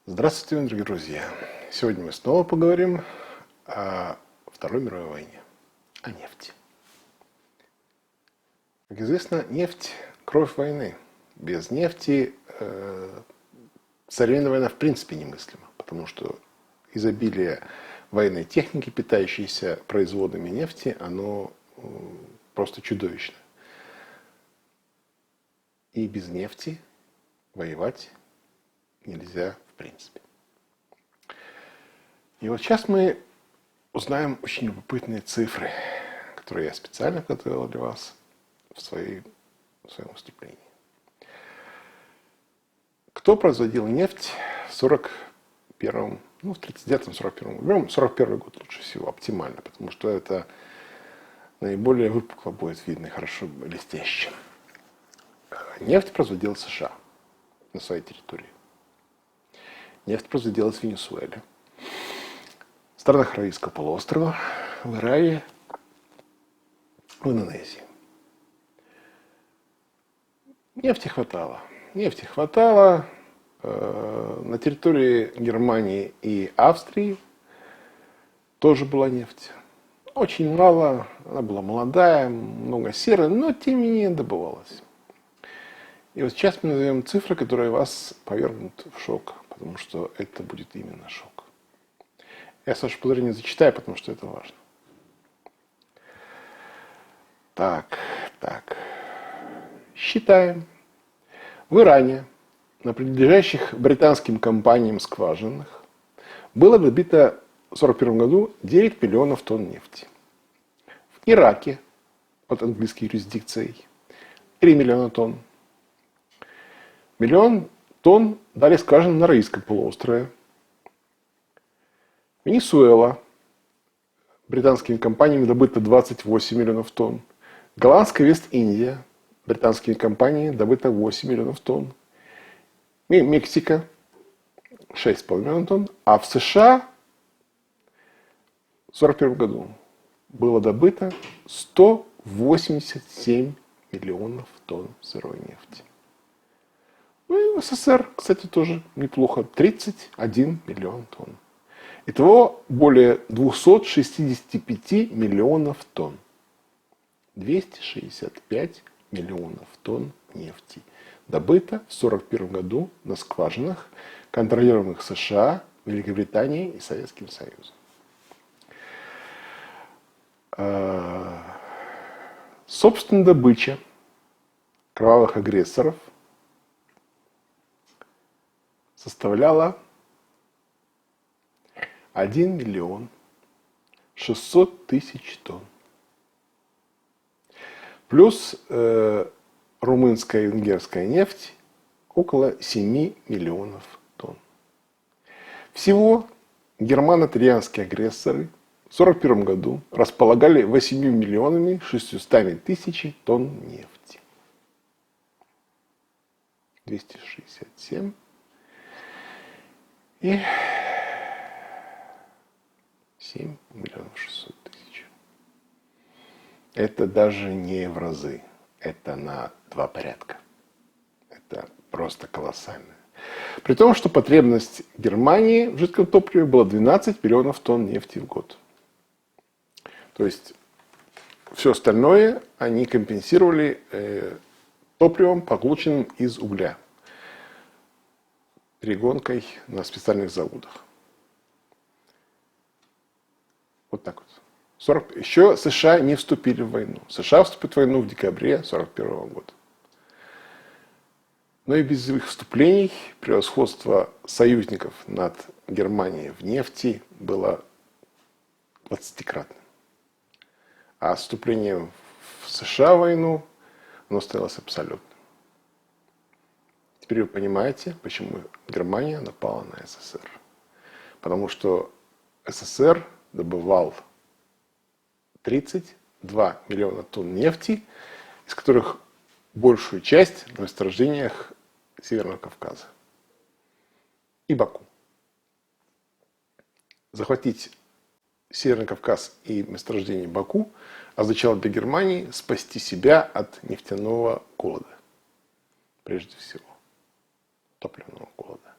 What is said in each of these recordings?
Здравствуйте, дорогие друзья! Сегодня мы снова поговорим о Второй мировой войне, о нефти. Как известно, нефть – кровь войны. Без нефти современная война в принципе немыслима, потому что изобилие военной техники, питающейся производными нефти, оно просто чудовищно. И без нефти воевать нельзя в принципе. И вот сейчас мы узнаем очень любопытные цифры, которые я специально готовил для вас в своем выступлении. Кто производил нефть в 41-м, в 39-м, 41-м? Берем 41-й год лучше всего, оптимально, потому что это наиболее выпукло будет видно, хорошо блестяще. Нефть производила США на своей территории. Нефть производилась в Венесуэле, в странах Аравийского полуострова, в Иране, в Индонезии. Нефти хватало. Нефти хватало. На территории Германии и Австрии тоже была нефть. Очень мало, она была молодая, много серы, но тем не менее добывалась. И вот сейчас мы назовем цифры, которые вас повергнут в шок, потому что это будет именно шок. Я, с вашего позволения, зачитаю, потому что это важно. Так. Считаем. В Иране на принадлежащих британским компаниям скважинах было добыто в 1941 году 9 миллионов тонн нефти. В Ираке под английской юрисдикцией 3 миллиона тонн. Миллион тонн дали скважины на Аравийском полуострове. Венесуэла британскими компаниями добыто 28 миллионов тонн. Голландская Вест-Индия британскими компаниями добыто 8 миллионов тонн. Мексика 6,5 миллионов тонн. А в США в 1941 году было добыто 187 миллионов тонн сырой нефти. Ну и в СССР, кстати, тоже неплохо. 31 миллион тонн. Итого более 265 миллионов тонн. 265 миллионов тонн нефти добыто в 1941 году на скважинах, контролируемых США, Великобританией и Советским Союзом. Собственно, добыча кровавых агрессоров составляла 1 миллион 600 тысяч тонн. Плюс румынская и венгерская нефть около 7 миллионов тонн. Всего германо-итальянские агрессоры в 1941 году располагали 8 миллионами 600 тысяч тонн нефти. 267 и 7 миллионов 600 тысяч. Это даже не в разы. Это на 2 порядка. Это просто колоссально. При том, что потребность Германии в жидком топливе была 12 миллионов тонн нефти в год. То есть все остальное они компенсировали топливом, полученным из угля, перегонкой на специальных заводах. Вот так вот. Еще США не вступили в войну. США вступят в войну в декабре 1941 года. Но и без их вступлений превосходство союзников над Германией в нефти было 20-кратным. А вступление в США в войну, оно стоялось абсолютным. Теперь вы понимаете, почему Германия напала на СССР. Потому что СССР добывал 32 миллиона тонн нефти, из которых большую часть на месторождениях Северного Кавказа и Баку. Захватить Северный Кавказ и месторождение Баку означало для Германии спасти себя от нефтяного голода. Прежде всего. Топливного голода.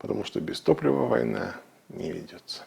потому что без топлива война не ведется.